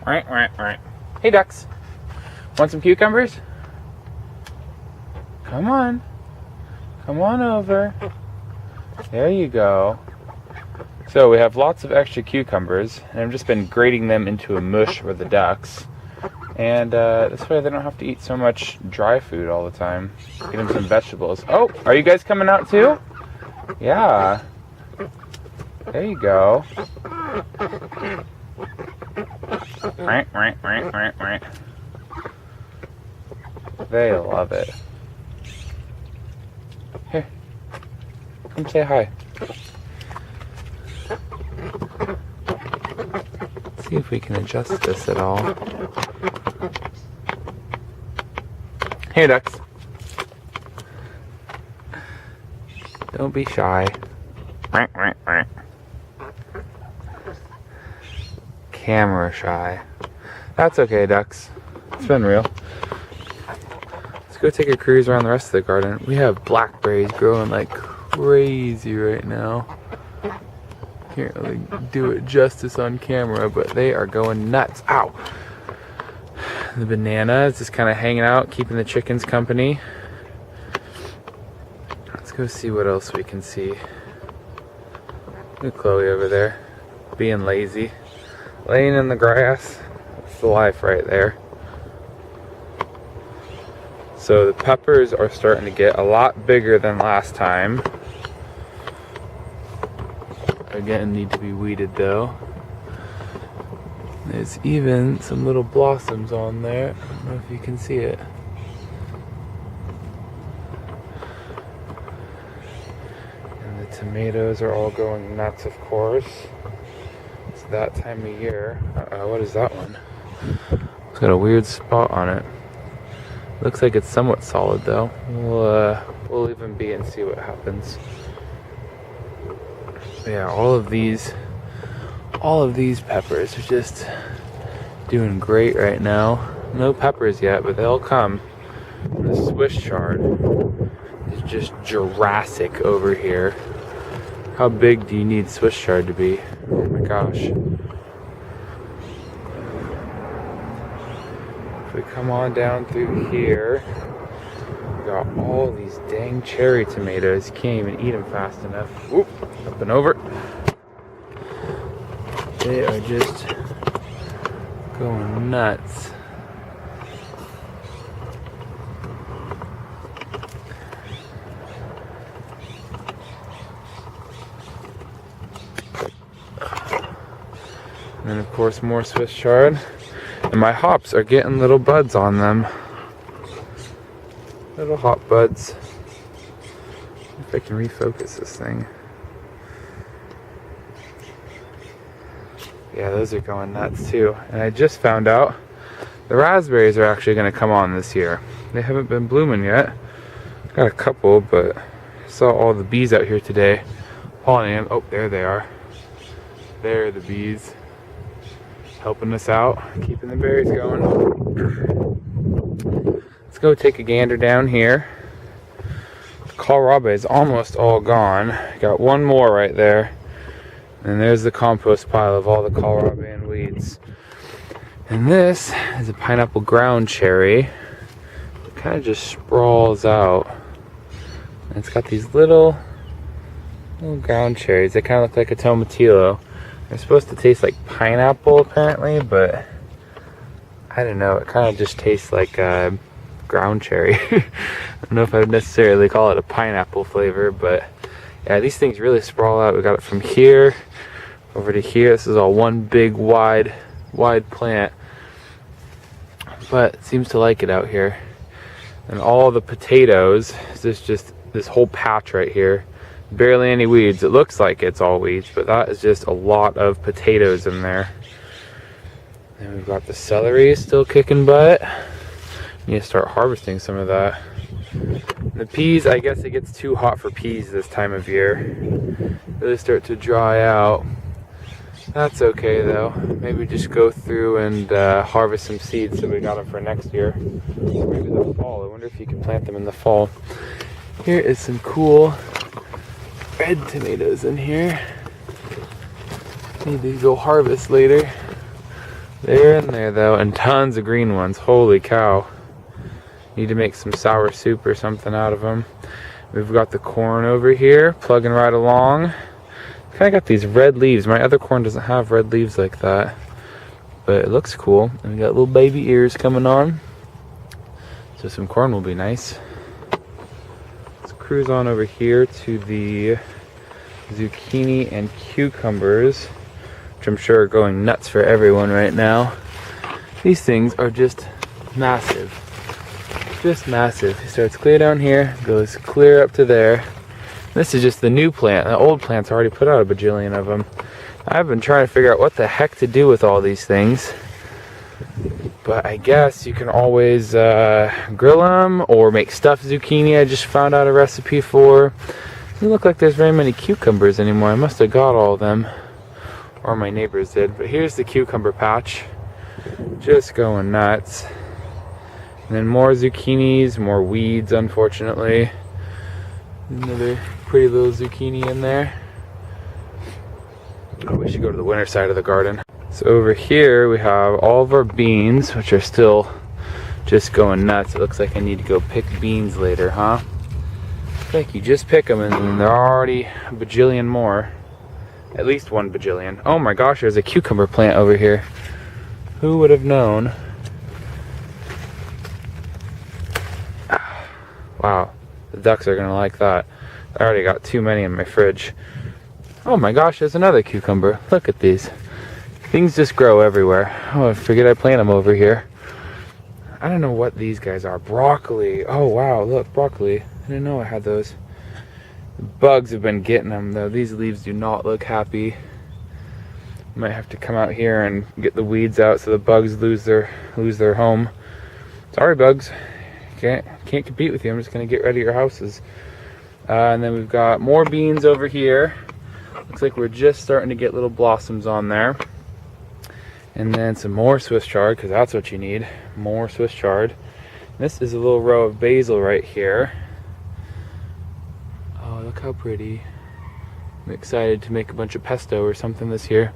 Right. Hey, ducks. Want some cucumbers? Come on. Come on over. There you go. So we have lots of extra cucumbers, and I've just been grating them into a mush for the ducks. And this way they don't have to eat so much dry food all the time. Get them some vegetables. Oh, are you guys coming out too? Yeah. There you go. They love it. Here. Come say hi. See if we can adjust this at all. Here, ducks. Don't be shy. Camera shy. That's okay, ducks. It's been real. Let's go take a cruise around the rest of the garden. We have blackberries growing like crazy right now. Can't really do it justice on camera, but they are going nuts. Ow! The banana is just kind of hanging out, keeping the chickens company. Let's go see what else we can see. Look at Chloe over there, being lazy. Laying in the grass. That's the life right there. So the peppers are starting to get a lot bigger than last time. Again, need to be weeded though. There's even some little blossoms on there. I don't know if you can see it. And the tomatoes are all going nuts, of course. It's that time of year. What is that one? It's got a weird spot on it. Looks like it's somewhat solid though. We'll leave them be and see what happens. Yeah, all of these peppers are just doing great right now. No peppers yet, but they'll come. The Swiss chard is just Jurassic over here. How big do you need Swiss chard to be? Oh my gosh. If we come on down through here, we got all these dang cherry tomatoes. You can't even eat them fast enough. Whoop, up and over. They are just going nuts. And then of course more Swiss chard. And my hops are getting little buds on them. Little hop buds. If I can refocus this thing. Yeah, those are going nuts too. And I just found out the raspberries are actually going to come on this year. They haven't been blooming yet. Got a couple, but I saw all the bees out here today pollinating them. Oh, there they are. There are the bees. Helping us out, keeping the berries going. Let's go take a gander down here. The kohlrabi is almost all gone. Got one more right there. And there's the compost pile of all the kohlrabi and weeds. And this is a pineapple ground cherry. It kind of just sprawls out. And it's got these little ground cherries. They kind of look like a tomatillo. They're supposed to taste like pineapple apparently, but I don't know. It kind of just tastes like ground cherry. I don't know if I would necessarily call it a pineapple flavor, but yeah, these things really sprawl out. We got it from here over to here. This is all one big wide plant, but it seems to like it out here. And all the potatoes, there's just this whole patch right here. Barely any weeds. It looks like it's all weeds, but that is just a lot of potatoes in there. And we've got the celery still kicking butt. Need to start harvesting some of that. The peas, I guess it gets too hot for peas this time of year. Really start to dry out. That's okay though. Maybe just go through and harvest some seeds so we got them for next year. Or maybe the fall. I wonder if you can plant them in the fall. Here is some cool red tomatoes in here. Need to go harvest later. They're in there though, and tons of green ones. Holy cow. Need to make some sour soup or something out of them. We've got the corn over here, plugging right along. Kind of got these red leaves. My other corn doesn't have red leaves like that, but it looks cool. And we got little baby ears coming on, so some corn will be nice. Let's cruise on over here to the zucchini and cucumbers, which I'm sure are going nuts for everyone right now. These things are just massive. Just massive. It starts clear down here, goes clear up to there. This is just the new plant. The old plant's already put out a bajillion of them. I've been trying to figure out what the heck to do with all these things. But I guess you can always grill them or make stuffed zucchini. I just found out a recipe for. Doesn't look like there's very many cucumbers anymore. I must have got all of them. Or my neighbors did. But here's the cucumber patch. Just going nuts. And then more zucchinis, more weeds, unfortunately. Another pretty little zucchini in there. Oh, we should go to the winter side of the garden. So over here we have all of our beans, which are still just going nuts. It looks like I need to go pick beans later, huh? I think you just pick them and then there are already a bajillion more. At least 1 bajillion. Oh my gosh, there's a cucumber plant over here. Who would have known? Wow, the ducks are gonna like that. I already got too many in my fridge. Oh my gosh, there's another cucumber. Look at these. Things just grow everywhere. Oh, I forget I plant them over here. I don't know what these guys are. Broccoli. Oh wow, look, broccoli. I didn't know I had those. The bugs have been getting them though. These leaves do not look happy. Might have to come out here and get the weeds out so the bugs lose their home. Sorry, bugs. Can't compete with you. I'm just gonna get rid of your houses. And then we've got more beans over here. Looks like we're just starting to get little blossoms on there. And then some more Swiss chard, because that's what you need. More Swiss chard. This is a little row of basil right here. Oh, look how pretty. I'm excited to make a bunch of pesto or something this year.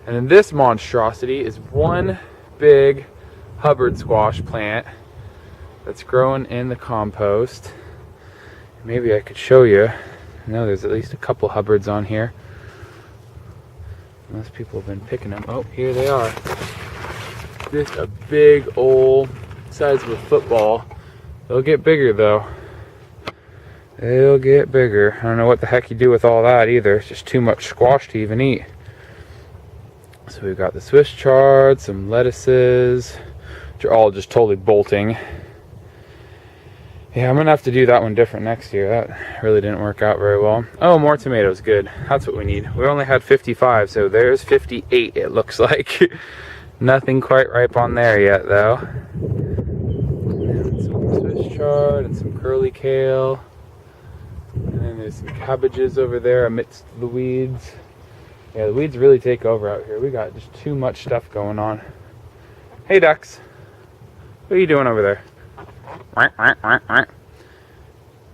And then this monstrosity is one big Hubbard squash plant that's growing in the compost. Maybe I could show you. I know there's at least a couple Hubbards on here. Unless people have been picking them. Oh, here they are. Just a big old size of a football. They'll get bigger though. They'll get bigger. I don't know what the heck you do with all that either. It's just too much squash to even eat. So we've got the Swiss chard, some lettuces, which are all just totally bolting. Yeah, I'm gonna have to do that one different next year. That really didn't work out very well. Oh, more tomatoes, good. That's what we need. We only had 55, so there's 58 it looks like. Nothing quite ripe on there yet though. And some Swiss chard and some curly kale. And then there's some cabbages over there amidst the weeds. Yeah, the weeds really take over out here. We got just too much stuff going on. Hey ducks, what are you doing over there?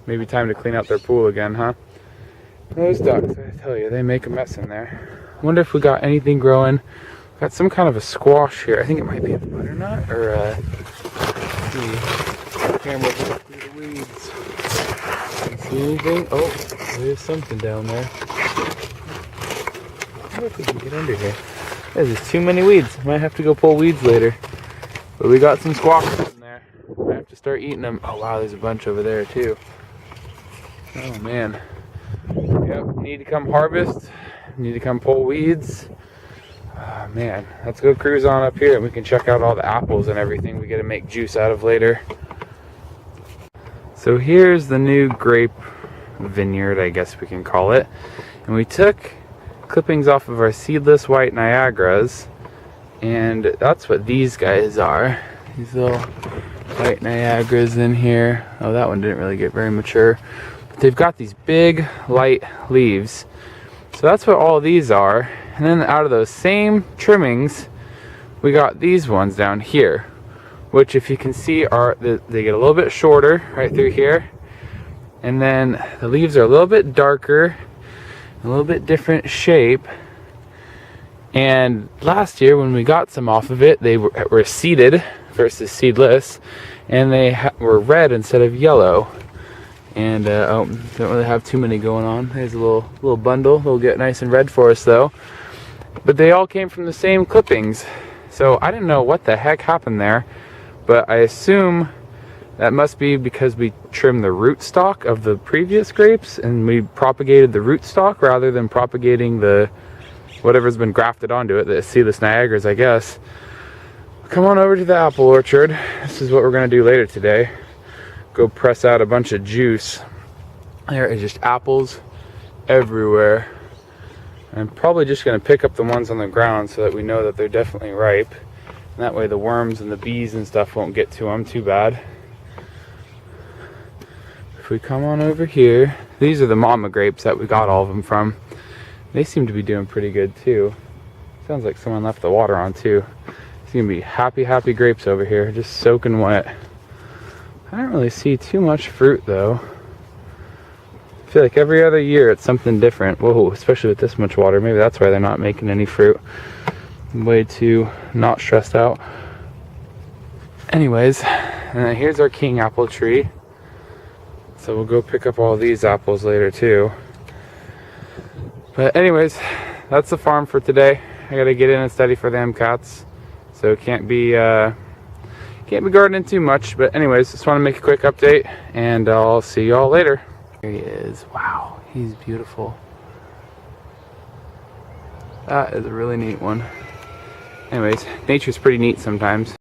Maybe time to clean out their pool again, huh? Those ducks, I tell you, they make a mess in there. I wonder if we got anything growing. Got some kind of a squash here. I think it might be a butternut or let's see. Camera through the weeds. See anything? Oh, there's something down there. I wonder if we can get under here. There's just too many weeds. Might have to go pull weeds later. But we got some squashes in there. I have to start eating them. Oh wow, there's a bunch over there too. Oh man. Yep, need to come harvest. Need to come pull weeds. Oh man, let's go cruise on up here and we can check out all the apples and everything we get to make juice out of later. So here's the new grape vineyard, I guess we can call it. And we took clippings off of our seedless white Niagaras, and that's what these guys are. These little white Niagaras in here. Oh, that one didn't really get very mature. But they've got these big, light leaves. So that's what all these are. And then out of those same trimmings, we got these ones down here, which if you can see are they get a little bit shorter right through here. And then the leaves are a little bit darker, a little bit different shape. And last year when we got some off of it, they were seeded versus seedless, and they were red instead of yellow. And oh, don't really have too many going on. There's a little bundle. They'll get nice and red for us though. But they all came from the same clippings. So I didn't know what the heck happened there, but I assume that must be because we trimmed the rootstock of the previous grapes and we propagated the rootstock rather than propagating the whatever's been grafted onto it, the seedless Niagaras, I guess. Come on over to the apple orchard. This is what we're gonna do later today. Go press out a bunch of juice. There is just apples everywhere. I'm probably just going to pick up the ones on the ground so that we know that they're definitely ripe. And that way the worms and the bees and stuff won't get to them too bad. If we come on over here, these are the mama grapes that we got all of them from. They seem to be doing pretty good too. Sounds like someone left the water on too. It's going to be happy grapes over here, just soaking wet. I don't really see too much fruit though. I feel like every other year it's something different. Whoa, especially with this much water. Maybe that's why they're not making any fruit. I'm way too not stressed out. Anyways, here's our king apple tree. So we'll go pick up all these apples later too. But anyways, that's the farm for today. I gotta get in and study for the MCATs. So can't be gardening too much, but anyways, just want to make a quick update, and I'll see you all later. Here he is. Wow, he's beautiful. That is a really neat one. Anyways, nature's pretty neat sometimes.